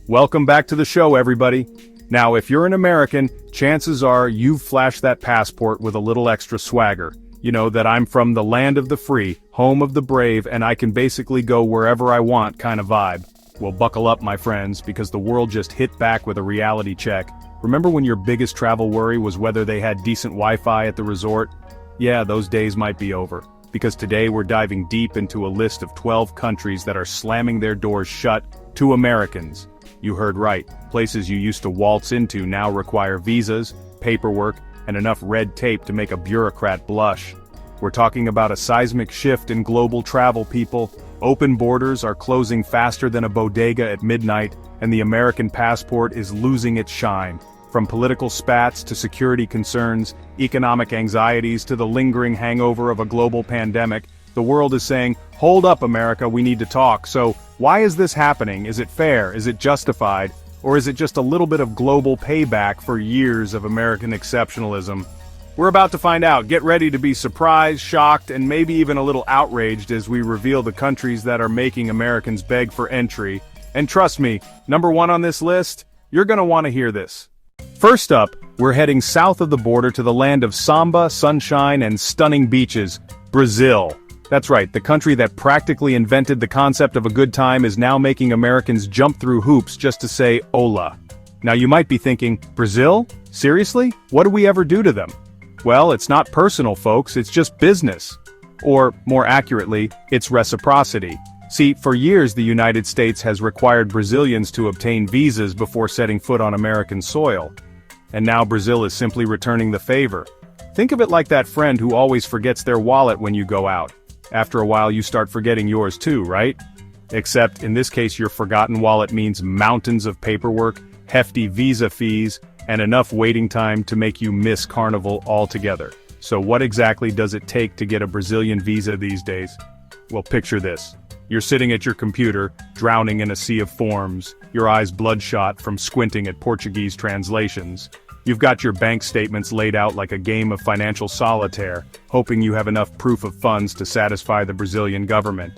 Welcome back to the show, everybody. Now, if you're an American, chances are you've flashed that passport with a little extra swagger. You know, that I'm from the land of the free, home of the brave, and I can basically go wherever I want kind of vibe. Well, buckle up, my friends, because the world just hit back with a reality check. Remember when your biggest travel worry was whether they had decent Wi-Fi at the resort? Yeah, those days might be over. Because today we're diving deep into a list of 12 countries that are slamming their doors shut to Americans. You heard right, places you used to waltz into now require visas, paperwork, and enough red tape to make a bureaucrat blush. We're talking about a seismic shift in global travel, people. Open borders are closing faster than a bodega at midnight, and the American passport is losing its shine. From political spats to security concerns, economic anxieties to the lingering hangover of a global pandemic, the world is saying, hold up, America, we need to talk. So, why is this happening? Is it fair? Is it justified? Or is it just a little bit of global payback for years of American exceptionalism? We're about to find out. Get ready to be surprised, shocked, and maybe even a little outraged as we reveal the countries that are making Americans beg for entry. And trust me, number one on this list, you're gonna want to hear this. First up, we're heading south of the border to the land of samba, sunshine, and stunning beaches, Brazil. That's right, the country that practically invented the concept of a good time is now making Americans jump through hoops just to say hola. Now you might be thinking, Brazil? Seriously? What do we ever do to them? Well, it's not personal, folks, it's just business. Or, more accurately, it's reciprocity. See, for years the United States has required Brazilians to obtain visas before setting foot on American soil. And now Brazil is simply returning the favor. Think of it like that friend who always forgets their wallet when you go out. After a while you start forgetting yours too, right? Except, in this case, your forgotten wallet means mountains of paperwork, hefty visa fees, and enough waiting time to make you miss Carnival altogether. So what exactly does it take to get a Brazilian visa these days? Well, picture this. You're sitting at your computer, drowning in a sea of forms, your eyes bloodshot from squinting at Portuguese translations. You've got your bank statements laid out like a game of financial solitaire, hoping you have enough proof of funds to satisfy the Brazilian government.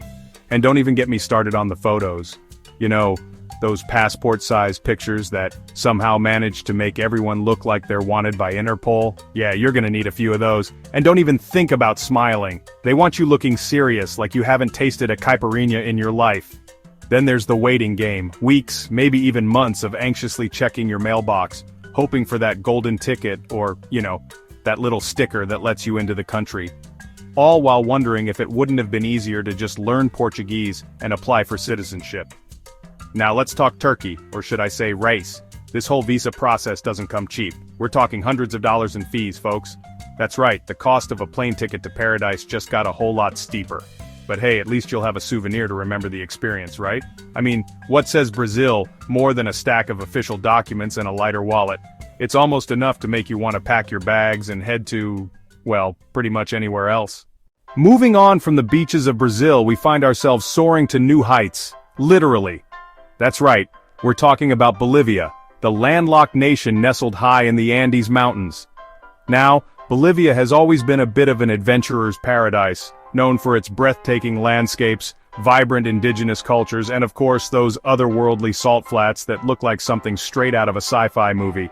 And don't even get me started on the photos. You know, those passport-sized pictures that somehow manage to make everyone look like they're wanted by Interpol. Yeah, you're gonna need a few of those. And don't even think about smiling. They want you looking serious, like you haven't tasted a caipirinha in your life. Then there's the waiting game. Weeks, maybe even months of anxiously checking your mailbox, hoping for that golden ticket or, you know, that little sticker that lets you into the country. All while wondering if it wouldn't have been easier to just learn Portuguese and apply for citizenship. Now let's talk Turkey, or should I say race. This whole visa process doesn't come cheap. We're talking hundreds of dollars in fees, folks. That's right, the cost of a plane ticket to paradise just got a whole lot steeper. But hey, at least you'll have a souvenir to remember the experience, right? I mean, what says Brazil more than a stack of official documents and a lighter wallet? It's almost enough to make you want to pack your bags and head to, well, pretty much anywhere else. Moving on from the beaches of Brazil, we find ourselves soaring to new heights. Literally. That's right, we're talking about Bolivia, the landlocked nation nestled high in the Andes Mountains. Now, Bolivia has always been a bit of an adventurer's paradise, known for its breathtaking landscapes, vibrant indigenous cultures, and of course those otherworldly salt flats that look like something straight out of a sci-fi movie.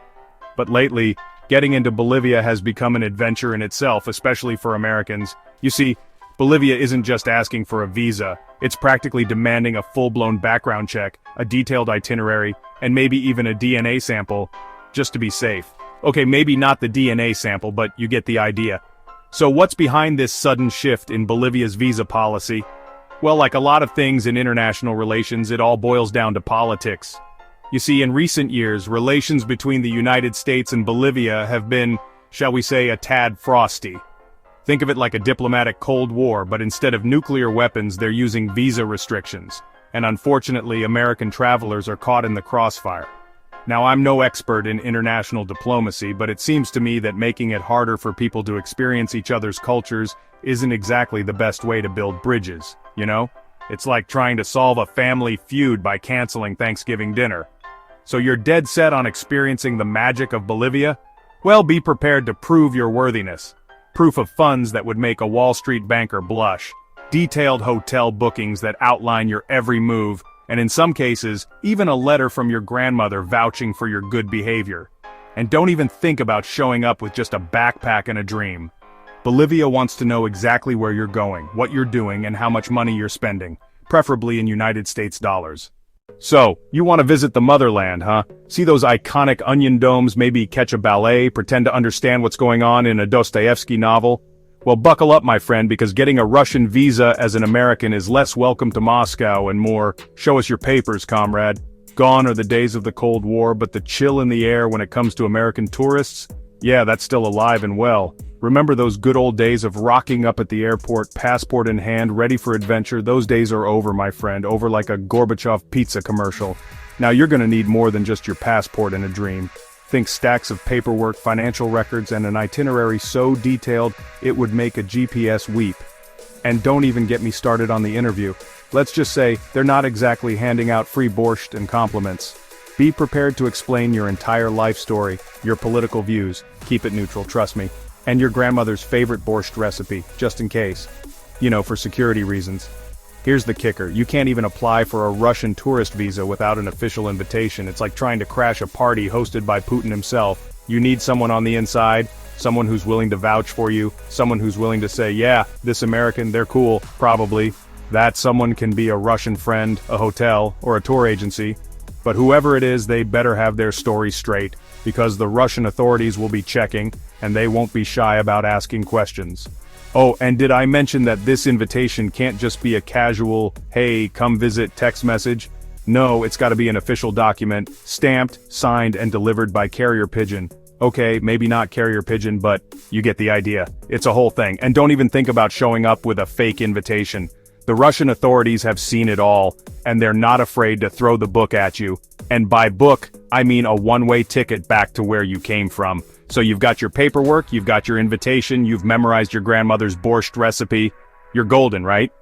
But lately, getting into Bolivia has become an adventure in itself, especially for Americans. You see, Bolivia isn't just asking for a visa, it's practically demanding a full-blown background check, a detailed itinerary, and maybe even a DNA sample, just to be safe. Okay, maybe not the DNA sample, but you get the idea. So what's behind this sudden shift in Bolivia's visa policy? Well, like a lot of things in international relations, it all boils down to politics. You see, in recent years, relations between the United States and Bolivia have been, shall we say, a tad frosty. Think of it like a diplomatic Cold War, but instead of nuclear weapons, they're using visa restrictions. And unfortunately, American travelers are caught in the crossfire. Now, I'm no expert in international diplomacy, but it seems to me that making it harder for people to experience each other's cultures isn't exactly the best way to build bridges, you know? It's like trying to solve a family feud by canceling Thanksgiving dinner. So you're dead set on experiencing the magic of Bolivia? Well, be prepared to prove your worthiness. Proof of funds that would make a Wall Street banker blush. Detailed hotel bookings that outline your every move. And in some cases, even a letter from your grandmother vouching for your good behavior. And don't even think about showing up with just a backpack and a dream. Bolivia wants to know exactly where you're going, what you're doing, and how much money you're spending, preferably in United States dollars. So, you want to visit the motherland, huh? See those iconic onion domes, maybe catch a ballet, pretend to understand what's going on in a Dostoevsky novel? Well, buckle up, my friend, because getting a Russian visa as an American is less welcome to Moscow and more, show us your papers, comrade. Gone are the days of the Cold War, but the chill in the air when it comes to American tourists? Yeah, that's still alive and well. Remember those good old days of rocking up at the airport, passport in hand, ready for adventure? Those days are over, my friend, over like a Gorbachev pizza commercial. Now you're gonna need more than just your passport and a dream. Think stacks of paperwork, financial records, and an itinerary so detailed, it would make a GPS weep. And don't even get me started on the interview. Let's just say, they're not exactly handing out free borscht and compliments. Be prepared to explain your entire life story, your political views, keep it neutral, trust me, and your grandmother's favorite borscht recipe, just in case. You know, for security reasons. Here's the kicker, you can't even apply for a Russian tourist visa without an official invitation. It's like trying to crash a party hosted by Putin himself. You need someone on the inside, someone who's willing to vouch for you, someone who's willing to say, yeah, this American, they're cool, probably. That someone can be a Russian friend, a hotel, or a tour agency. But whoever it is, they better have their story straight, because the Russian authorities will be checking, and they won't be shy about asking questions. Oh, and did I mention that this invitation can't just be a casual, hey, come visit text message? No, it's gotta be an official document, stamped, signed, and delivered by carrier pigeon. Okay, maybe not carrier pigeon, but you get the idea. It's a whole thing, and don't even think about showing up with a fake invitation. The Russian authorities have seen it all, and they're not afraid to throw the book at you. And by book, I mean a one-way ticket back to where you came from. So you've got your paperwork, you've got your invitation, you've memorized your grandmother's borscht recipe. You're golden, right?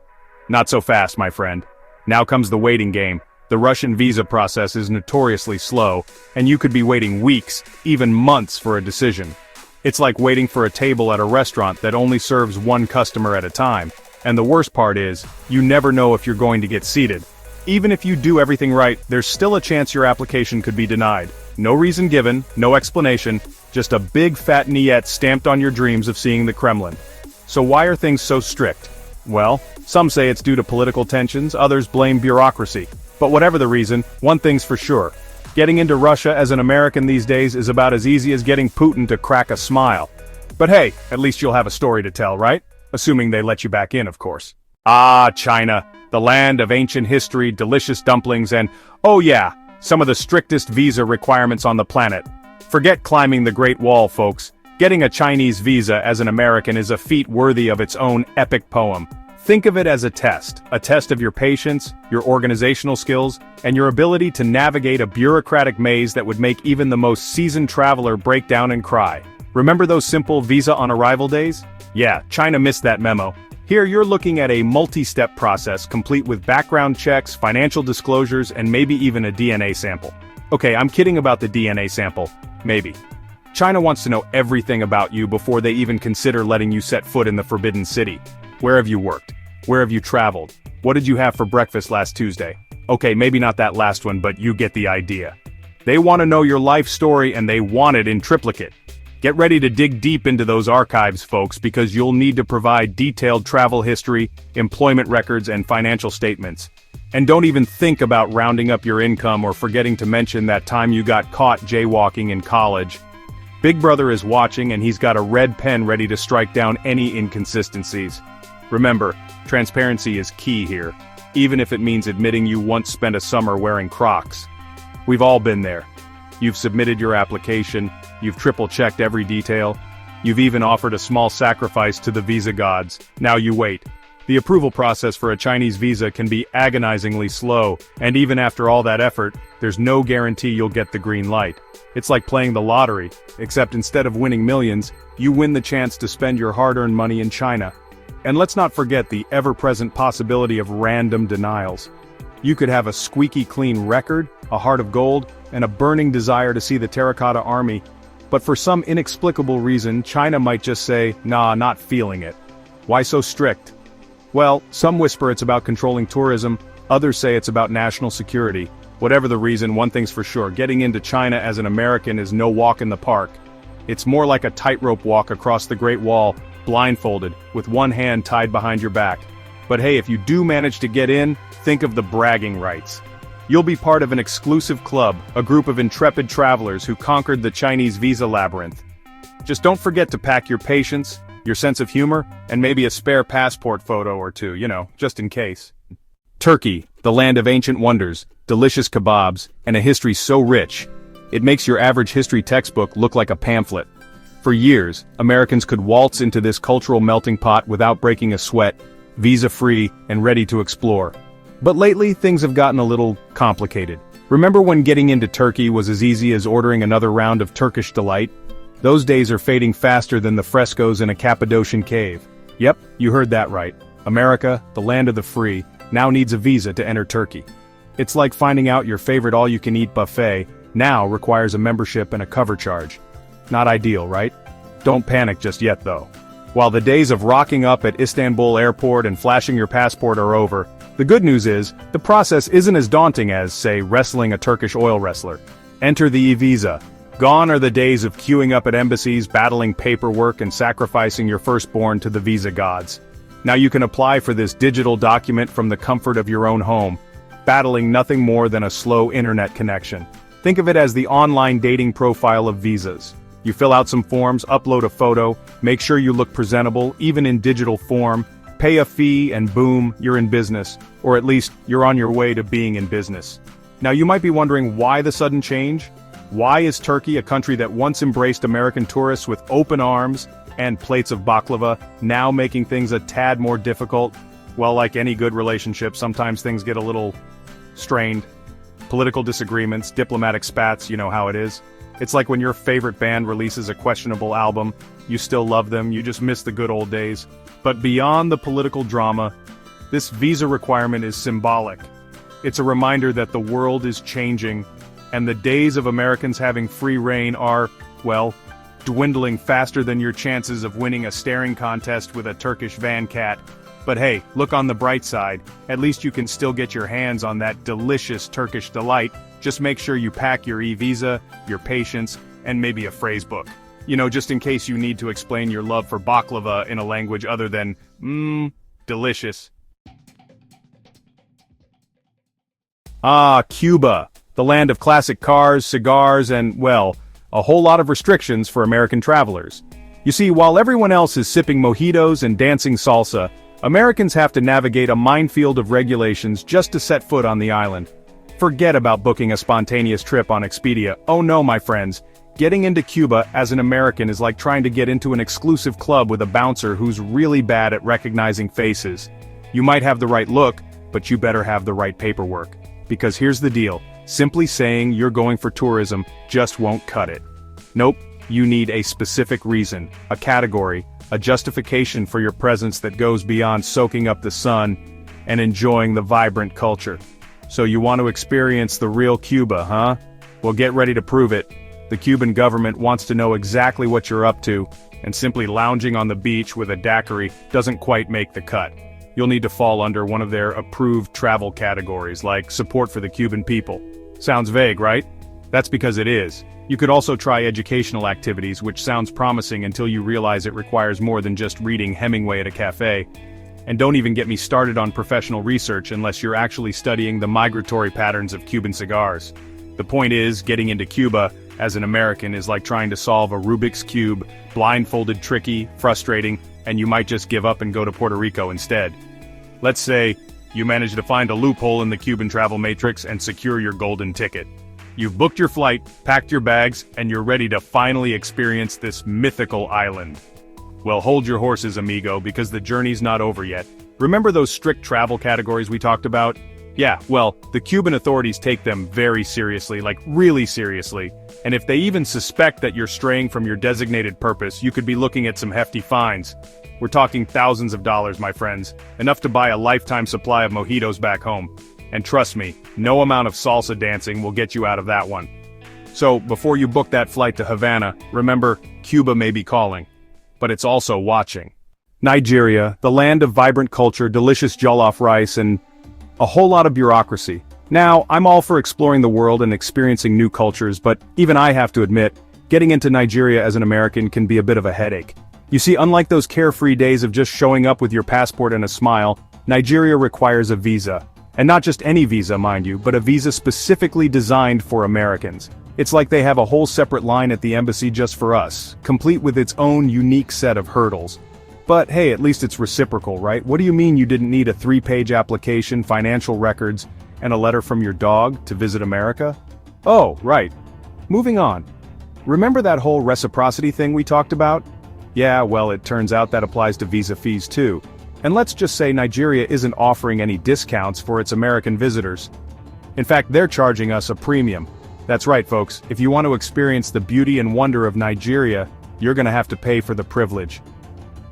Not so fast, my friend. Now comes the waiting game. The Russian visa process is notoriously slow, and you could be waiting weeks, even months for a decision. It's like waiting for a table at a restaurant that only serves one customer at a time. And the worst part is, you never know if you're going to get seated. Even if you do everything right, there's still a chance your application could be denied. No reason given, no explanation, just a big fat niet stamped on your dreams of seeing the Kremlin. So why are things so strict? Well, some say it's due to political tensions, others blame bureaucracy. But whatever the reason, one thing's for sure. Getting into Russia as an American these days is about as easy as getting Putin to crack a smile. But hey, at least you'll have a story to tell, right? Assuming they let you back in, of course. Ah, China, the land of ancient history, delicious dumplings, and, oh yeah, some of the strictest visa requirements on the planet. Forget climbing the Great Wall, folks. Getting a Chinese visa as an American is a feat worthy of its own epic poem. Think of it as a test of your patience, your organizational skills, and your ability to navigate a bureaucratic maze that would make even the most seasoned traveler break down and cry. Remember those simple visa on arrival days? Yeah, China missed that memo. Here you're looking at a multi-step process complete with background checks, financial disclosures, and maybe even a DNA sample. Okay, I'm kidding about the DNA sample. Maybe. China wants to know everything about you before they even consider letting you set foot in the Forbidden City. Where have you worked? Where have you traveled? What did you have for breakfast last Tuesday? Okay, maybe not that last one, but you get the idea. They want to know your life story and they want it in triplicate. Get ready to dig deep into those archives, folks, because you'll need to provide detailed travel history, employment records, and financial statements. And don't even think about rounding up your income or forgetting to mention that time you got caught jaywalking in college. Big Brother is watching and he's got a red pen ready to strike down any inconsistencies. Remember, transparency is key here, even if it means admitting you once spent a summer wearing Crocs. We've all been there. You've submitted your application, you've triple-checked every detail, you've even offered a small sacrifice to the visa gods. Now you wait. The approval process for a Chinese visa can be agonizingly slow, and even after all that effort, there's no guarantee you'll get the green light. It's like playing the lottery, except instead of winning millions, you win the chance to spend your hard-earned money in China. And let's not forget the ever-present possibility of random denials. You could have a squeaky clean record, a heart of gold, and a burning desire to see the terracotta army, but for some inexplicable reason, China might just say, nah, not feeling it. Why so strict? Well, some whisper it's about controlling tourism, Others say it's about national security. Whatever the reason, one thing's for sure, getting into China as an American is no walk in the park. It's more like a tightrope walk across the Great Wall, blindfolded, with one hand tied behind your back. But hey, if you do manage to get in, think of the bragging rights. You'll be part of an exclusive club, a group of intrepid travelers who conquered the Chinese visa labyrinth. Just don't forget to pack your patience, your sense of humor, and maybe a spare passport photo or two, just in case. Turkey, the land of ancient wonders, delicious kebabs, and a history so rich, it makes your average history textbook look like a pamphlet. For years, Americans could waltz into this cultural melting pot without breaking a sweat, visa-free, and ready to explore. But lately, things have gotten a little complicated. Remember when getting into Turkey was as easy as ordering another round of Turkish delight? Those days are fading faster than the frescoes in a Cappadocian cave. Yep, you heard that right. America, the land of the free, now needs a visa to enter Turkey. It's like finding out your favorite all-you-can-eat buffet now requires a membership and a cover charge. Not ideal, right? Don't panic just yet though. While the days of rocking up at Istanbul airport and flashing your passport are over, the good news is, the process isn't as daunting as, say, wrestling a Turkish oil wrestler. Enter the e-visa. Gone are the days of queuing up at embassies, battling paperwork, and sacrificing your firstborn to the visa gods. Now you can apply for this digital document from the comfort of your own home, battling nothing more than a slow internet connection. Think of it as the online dating profile of visas. You fill out some forms, upload a photo, make sure you look presentable, even in digital form, pay a fee, and boom, you're in business. Or at least, you're on your way to being in business. Now you might be wondering why the sudden change? Why is Turkey, a country that once embraced American tourists with open arms and plates of baklava, now making things a tad more difficult? Well, like any good relationship, sometimes things get a little strained. Political disagreements, diplomatic spats, you know how it is. It's like when your favorite band releases a questionable album, you still love them, you just miss the good old days. But beyond the political drama, this visa requirement is symbolic. It's a reminder that the world is changing, and the days of Americans having free reign are, well, dwindling faster than your chances of winning a staring contest with a Turkish van cat. But hey, look on the bright side, at least you can still get your hands on that delicious Turkish delight. Just make sure you pack your e-visa, your patience, and maybe a phrase book. Just in case you need to explain your love for baklava in a language other than, delicious. Ah, Cuba, the land of classic cars, cigars, and, well, a whole lot of restrictions for American travelers. You see, while everyone else is sipping mojitos and dancing salsa, Americans have to navigate a minefield of regulations just to set foot on the island. Forget about booking a spontaneous trip on Expedia. Oh no, my friends. Getting into Cuba as an American is like trying to get into an exclusive club with a bouncer who's really bad at recognizing faces. You might have the right look, but you better have the right paperwork. Because here's the deal, simply saying you're going for tourism just won't cut it. Nope, you need a specific reason, a category, a justification for your presence that goes beyond soaking up the sun and enjoying the vibrant culture. So you want to experience the real Cuba, huh? Well, get ready to prove it. The Cuban government wants to know exactly what you're up to, and simply lounging on the beach with a daiquiri doesn't quite make the cut. You'll need to fall under one of their approved travel categories, like support for the Cuban people. Sounds vague, right? That's because it is. You could also try educational activities, which sounds promising until you realize it requires more than just reading Hemingway at a cafe. And don't even get me started on professional research unless you're actually studying the migratory patterns of Cuban cigars. The point is, getting into Cuba as an American is like trying to solve a Rubik's Cube, blindfolded, tricky, frustrating, and you might just give up and go to Puerto Rico instead. Let's say you manage to find a loophole in the Cuban travel matrix and secure your golden ticket. You've booked your flight, packed your bags, and you're ready to finally experience this mythical island. Well, hold your horses, amigo, because the journey's not over yet. Remember those strict travel categories we talked about? Yeah, well, the Cuban authorities take them very seriously, like really seriously. And if they even suspect that you're straying from your designated purpose, you could be looking at some hefty fines. We're talking thousands of dollars, my friends, enough to buy a lifetime supply of mojitos back home. And trust me, no amount of salsa dancing will get you out of that one. So, before you book that flight to Havana, remember, Cuba may be calling. But it's also watching. Nigeria, the land of vibrant culture, delicious jollof rice, and, A whole lot of bureaucracy. Now, I'm all for exploring the world and experiencing new cultures, but even I have to admit, getting into Nigeria as an American can be a bit of a headache. You see, unlike those carefree days of just showing up with your passport and a smile, Nigeria requires a visa. And not just any visa, mind you, but a visa specifically designed for Americans. It's like they have a whole separate line at the embassy just for us, complete with its own unique set of hurdles. But hey, at least it's reciprocal, right? What do you mean you didn't need a 3-page application, financial records, and a letter from your dog to visit America? Oh, right. Moving on. Remember that whole reciprocity thing we talked about? Yeah, well, it turns out that applies to visa fees too. And let's just say Nigeria isn't offering any discounts for its American visitors. In fact, they're charging us a premium. That's right, folks, if you want to experience the beauty and wonder of Nigeria, you're gonna have to pay for the privilege.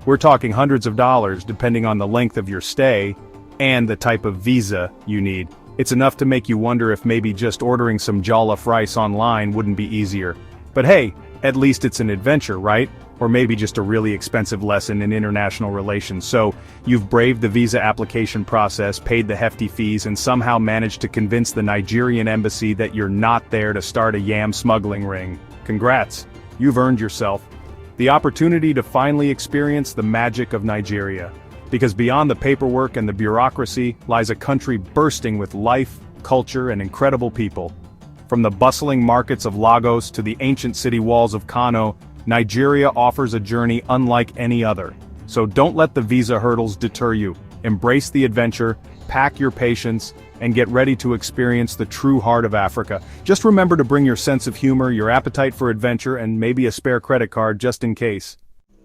We're talking hundreds of dollars depending on the length of your stay and the type of visa you need. It's enough to make you wonder if maybe just ordering some jollof rice online wouldn't be easier. But hey, at least it's an adventure, right? Or maybe just a really expensive lesson in international relations. So, you've braved the visa application process, paid the hefty fees, and somehow managed to convince the Nigerian embassy that you're not there to start a yam smuggling ring. Congrats. You've earned yourself the opportunity to finally experience the magic of Nigeria. Because beyond the paperwork and the bureaucracy lies a country bursting with life, culture, and incredible people. From the bustling markets of Lagos to the ancient city walls of Kano, Nigeria offers a journey unlike any other. So don't let the visa hurdles deter you. Embrace the adventure, pack your patience, and get ready to experience the true heart of Africa. Just remember to bring your sense of humor, your appetite for adventure, and maybe a spare credit card just in case.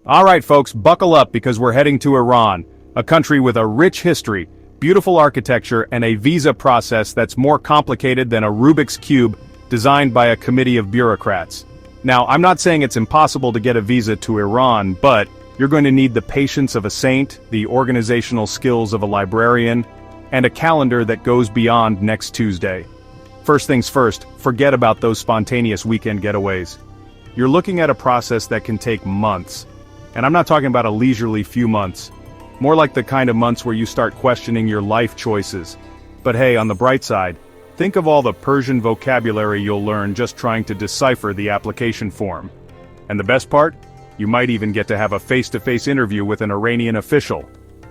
Alright folks, buckle up because we're heading to Iran, a country with a rich history, beautiful architecture, and a visa process that's more complicated than a Rubik's Cube designed by a committee of bureaucrats. Now, I'm not saying it's impossible to get a visa to Iran, but you're going to need the patience of a saint, the organizational skills of a librarian, and a calendar that goes beyond next Tuesday. First things first, forget about those spontaneous weekend getaways. You're looking at a process that can take months. And I'm not talking about a leisurely few months. More like the kind of months where you start questioning your life choices. But hey, on the bright side, think of all the Persian vocabulary you'll learn just trying to decipher the application form. And the best part? You might even get to have a face-to-face interview with an Iranian official.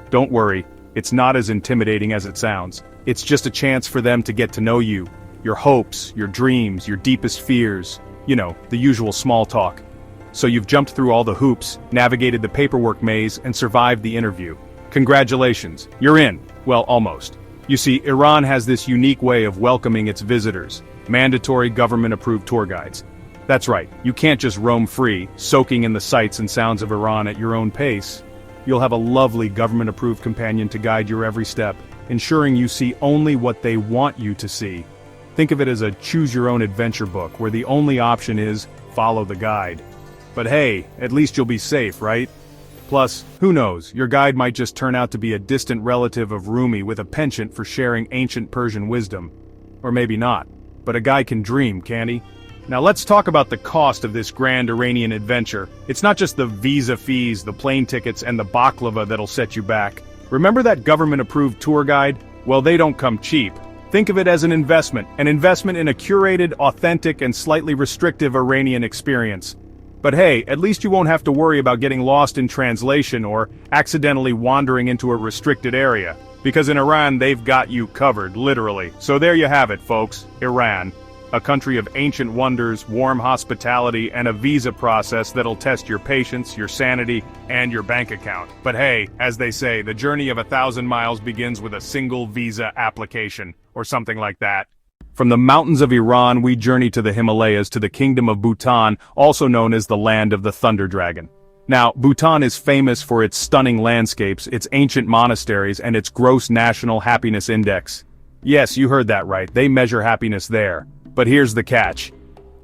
Don't worry, it's not as intimidating as it sounds. It's just a chance for them to get to know you, your hopes, your dreams, your deepest fears. You know, the usual small talk. So you've jumped through all the hoops, navigated the paperwork maze, and survived the interview. Congratulations, you're in. Well, almost. You see, Iran has this unique way of welcoming its visitors, mandatory government-approved tour guides. That's right, you can't just roam free, soaking in the sights and sounds of Iran at your own pace. You'll have a lovely government-approved companion to guide your every step, ensuring you see only what they want you to see. Think of it as a choose-your-own-adventure book, where the only option is, follow the guide. But hey, at least you'll be safe, right? Plus, who knows, your guide might just turn out to be a distant relative of Rumi with a penchant for sharing ancient Persian wisdom. Or maybe not. But a guy can dream, can't he? Now let's talk about the cost of this grand Iranian adventure. It's not just the visa fees, the plane tickets, and the baklava that'll set you back. Remember that government-approved tour guide? Well, they don't come cheap. Think of it as an investment in a curated, authentic, and slightly restrictive Iranian experience. But hey, at least you won't have to worry about getting lost in translation or accidentally wandering into a restricted area. Because in Iran, they've got you covered, literally. So there you have it, folks, Iran. A country of ancient wonders, warm hospitality, and a visa process that'll test your patience, your sanity, and your bank account. But hey, as they say, the journey of 1,000 miles begins with a single visa application, or something like that. From the mountains of Iran, we journey to the Himalayas to the kingdom of Bhutan, also known as the land of the Thunder Dragon. Now, Bhutan is famous for its stunning landscapes, its ancient monasteries, and its gross national happiness index. Yes, you heard that right, they measure happiness there. But here's the catch.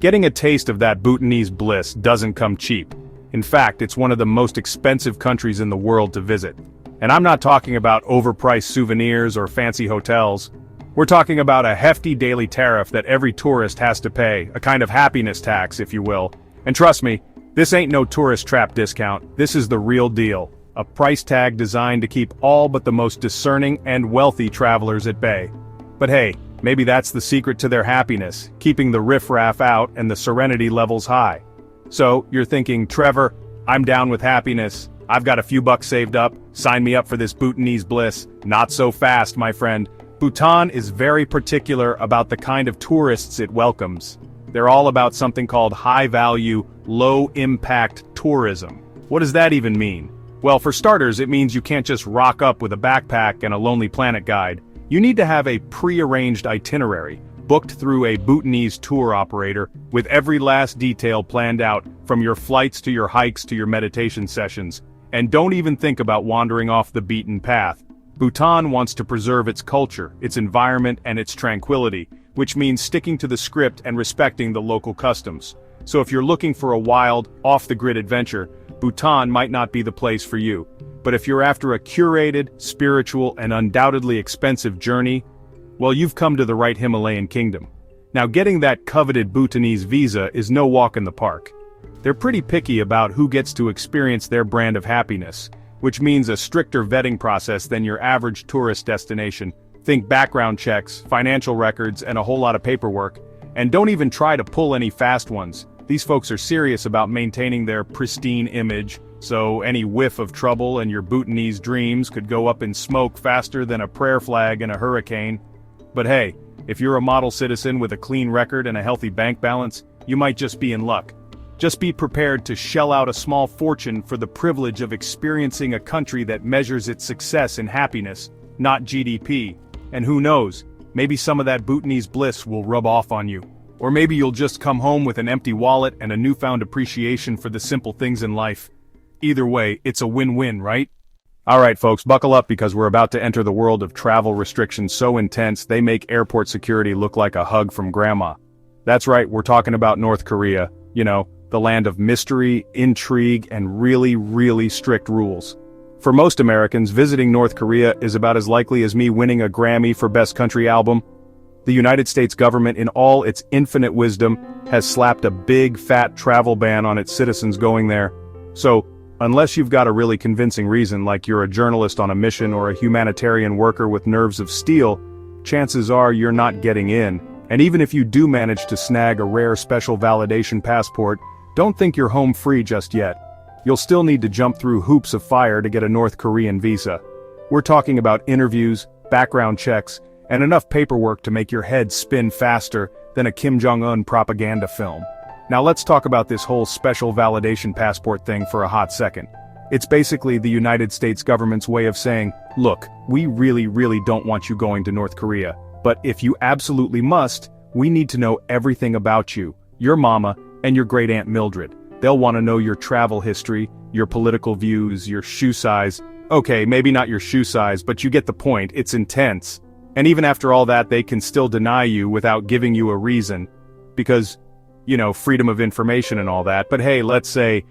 Getting a taste of that Bhutanese bliss doesn't come cheap. In fact, it's one of the most expensive countries in the world to visit. And I'm not talking about overpriced souvenirs or fancy hotels. We're talking about a hefty daily tariff that every tourist has to pay, a kind of happiness tax, if you will. And trust me, this ain't no tourist trap discount, this is the real deal. a price tag designed to keep all but the most discerning and wealthy travelers at bay. But hey, maybe that's the secret to their happiness, keeping the riffraff out and the serenity levels high. So, you're thinking, Trevor, I'm down with happiness, I've got a few bucks saved up, sign me up for this Bhutanese bliss. Not so fast, my friend. Bhutan is very particular about the kind of tourists it welcomes. They're all about something called high-value, low-impact tourism. What does that even mean? Well, for starters, it means you can't just rock up with a backpack and a Lonely Planet guide. You need to have a pre-arranged itinerary, booked through a Bhutanese tour operator, with every last detail planned out, from your flights to your hikes to your meditation sessions. And don't even think about wandering off the beaten path. Bhutan wants to preserve its culture, its environment, and its tranquility, which means sticking to the script and respecting the local customs. So if you're looking for a wild, off-the-grid adventure, Bhutan might not be the place for you. But if you're after a curated, spiritual, and undoubtedly expensive journey, well, you've come to the right Himalayan kingdom. Now, getting that coveted Bhutanese visa is no walk in the park. They're pretty picky about who gets to experience their brand of happiness, which means a stricter vetting process than your average tourist destination. Think background checks, financial records, and a whole lot of paperwork. And don't even try to pull any fast ones. These folks are serious about maintaining their pristine image, so any whiff of trouble and your Bhutanese dreams could go up in smoke faster than a prayer flag in a hurricane. But hey, if you're a model citizen with a clean record and a healthy bank balance, you might just be in luck. Just be prepared to shell out a small fortune for the privilege of experiencing a country that measures its success in happiness, not GDP. And who knows, maybe some of that Bhutanese bliss will rub off on you. Or maybe you'll just come home with an empty wallet and a newfound appreciation for the simple things in life. Either way, it's a win-win, right? Alright folks, buckle up because we're about to enter the world of travel restrictions so intense they make airport security look like a hug from grandma. That's right, we're talking about North Korea, you know, the land of mystery, intrigue, and really, really strict rules. For most Americans, visiting North Korea is about as likely as me winning a Grammy for Best Country Album. The United States government, in all its infinite wisdom, has slapped a big, fat travel ban on its citizens going there. So, unless you've got a really convincing reason, like you're a journalist on a mission or a humanitarian worker with nerves of steel, chances are you're not getting in. And even if you do manage to snag a rare special validation passport, don't think you're home free just yet. You'll still need to jump through hoops of fire to get a North Korean visa. We're talking about interviews, background checks, and enough paperwork to make your head spin faster than a Kim Jong-un propaganda film. Now let's talk about this whole special validation passport thing for a hot second. It's basically the United States government's way of saying, look, we really don't want you going to North Korea, but if you absolutely must, we need to know everything about you, your mama, and your great aunt Mildred. They'll want to know your travel history, your political views, your shoe size. Okay, maybe not your shoe size, but you get the point, it's intense. And even after all that, they can still deny you without giving you a reason. Because, you know, freedom of information and all that. But hey, let's say,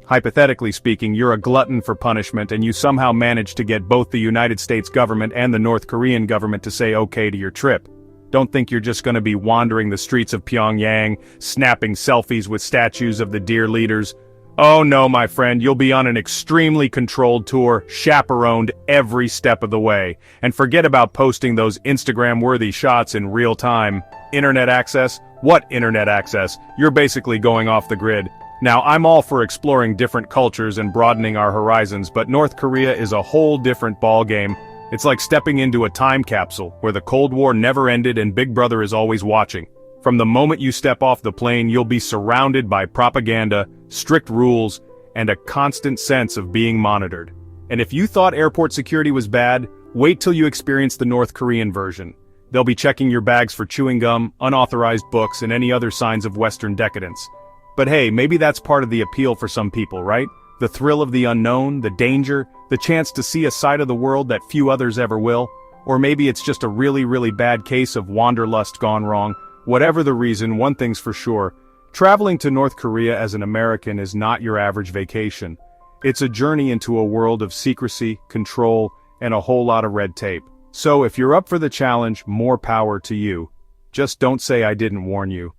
hypothetically speaking, you're a glutton for punishment and you somehow manage to get both the United States government and the North Korean government to say okay to your trip. Don't think you're just going to be wandering the streets of Pyongyang, snapping selfies with statues of the dear leaders. Oh no, my friend, you'll be on an extremely controlled tour, chaperoned every step of the way. And forget about posting those Instagram-worthy shots in real time. Internet access? What internet access? You're basically going off the grid. Now, I'm all for exploring different cultures and broadening our horizons, but North Korea is a whole different ballgame. It's like stepping into a time capsule, where the Cold War never ended and Big Brother is always watching. From the moment you step off the plane, you'll be surrounded by propaganda, strict rules, and a constant sense of being monitored. And if you thought airport security was bad, wait till you experience the North Korean version. They'll be checking your bags for chewing gum, unauthorized books, and any other signs of Western decadence. But hey, maybe that's part of the appeal for some people, right? The thrill of the unknown, the danger, the chance to see a side of the world that few others ever will. Or maybe it's just a really bad case of wanderlust gone wrong. Whatever the reason, one thing's for sure. Traveling to North Korea as an American is not your average vacation. It's a journey into a world of secrecy, control, and a whole lot of red tape. So if you're up for the challenge, more power to you. Just don't say I didn't warn you.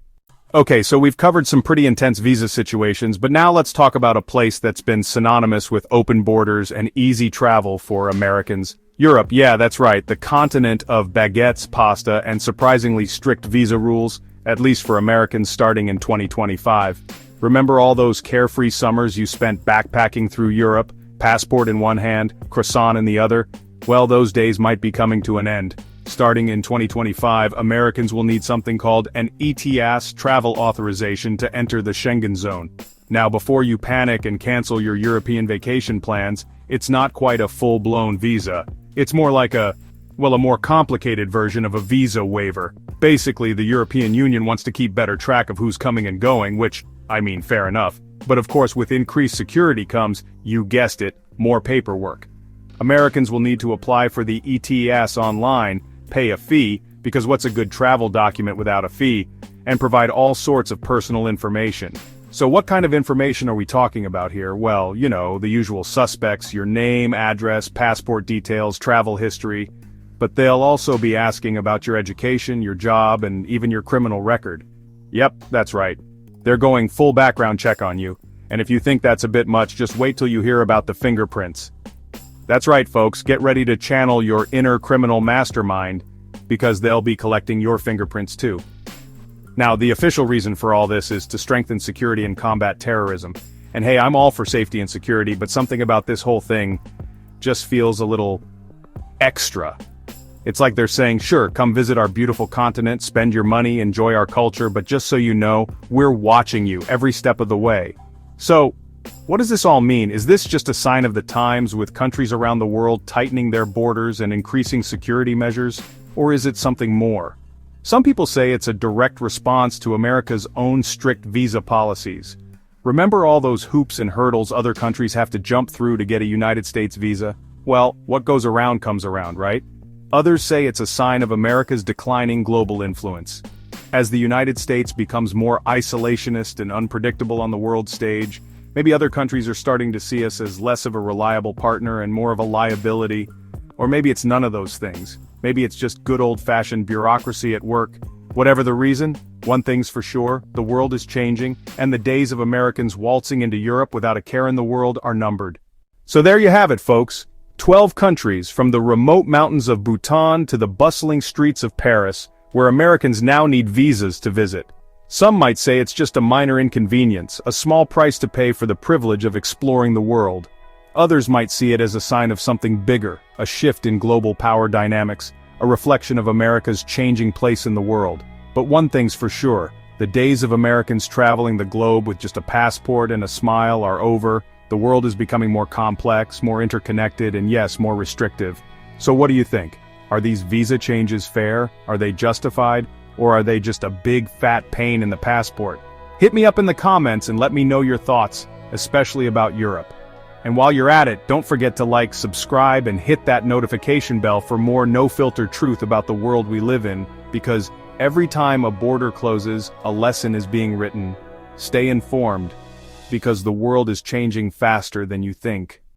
Okay, so we've covered some pretty intense visa situations, but now let's talk about a place that's been synonymous with open borders and easy travel for Americans. Europe, yeah, that's right, the continent of baguettes, pasta, and surprisingly strict visa rules, at least for Americans starting in 2025. Remember all those carefree summers you spent backpacking through Europe, passport in one hand, croissant in the other? Well, those days might be coming to an end. Starting in 2025, Americans will need something called an ETIAS travel authorization to enter the Schengen zone. Now, before you panic and cancel your European vacation plans, it's not quite a full-blown visa. It's more like a more complicated version of a visa waiver. Basically, the European Union wants to keep better track of who's coming and going, which, I mean, fair enough. But of course, with increased security comes, you guessed it, more paperwork. Americans will need to apply for the ETIAS online, pay a fee, because what's a good travel document without a fee, and provide all sorts of personal information. So what kind of information are we talking about here? Well, you know, the usual suspects, your name, address, passport details, travel history. But they'll also be asking about your education, your job, and even your criminal record. Yep, that's right. They're going full background check on you, and if you think that's a bit much, just wait till you hear about the fingerprints. That's right, folks, get ready to channel your inner criminal mastermind, because they'll be collecting your fingerprints too. Now, the official reason for all this is to strengthen security and combat terrorism. And hey, I'm all for safety and security, but something about this whole thing just feels a little extra. It's like they're saying, sure, come visit our beautiful continent, spend your money, enjoy our culture, but just so you know, we're watching you every step of the way. So, what does this all mean? Is this just a sign of the times with countries around the world tightening their borders and increasing security measures? Or is it something more? Some people say it's a direct response to America's own strict visa policies. Remember all those hoops and hurdles other countries have to jump through to get a United States visa? Well, what goes around comes around, right? Others say it's a sign of America's declining global influence. As the United States becomes more isolationist and unpredictable on the world stage, maybe other countries are starting to see us as less of a reliable partner and more of a liability. Or maybe it's none of those things. Maybe it's just good old-fashioned bureaucracy at work. Whatever the reason, one thing's for sure, the world is changing, and the days of Americans waltzing into Europe without a care in the world are numbered. So there you have it, folks. 12 countries, from the remote mountains of Bhutan to the bustling streets of Paris, where Americans now need visas to visit. Some might say it's just a minor inconvenience, a small price to pay for the privilege of exploring the world. Others might see it as a sign of something bigger, a shift in global power dynamics, a reflection of America's changing place in the world. But one thing's for sure, the days of Americans traveling the globe with just a passport and a smile are over. The world is becoming more complex, more interconnected, and yes, more restrictive. So what do you think? Are these visa changes fair? Are they justified? Or are they just a big fat pain in the passport? Hit me up in the comments and let me know your thoughts, especially about Europe. And while you're at it, don't forget to like, subscribe, and hit that notification bell for more no-filter truth about the world we live in, because every time a border closes, a lesson is being written. Stay informed, because the world is changing faster than you think.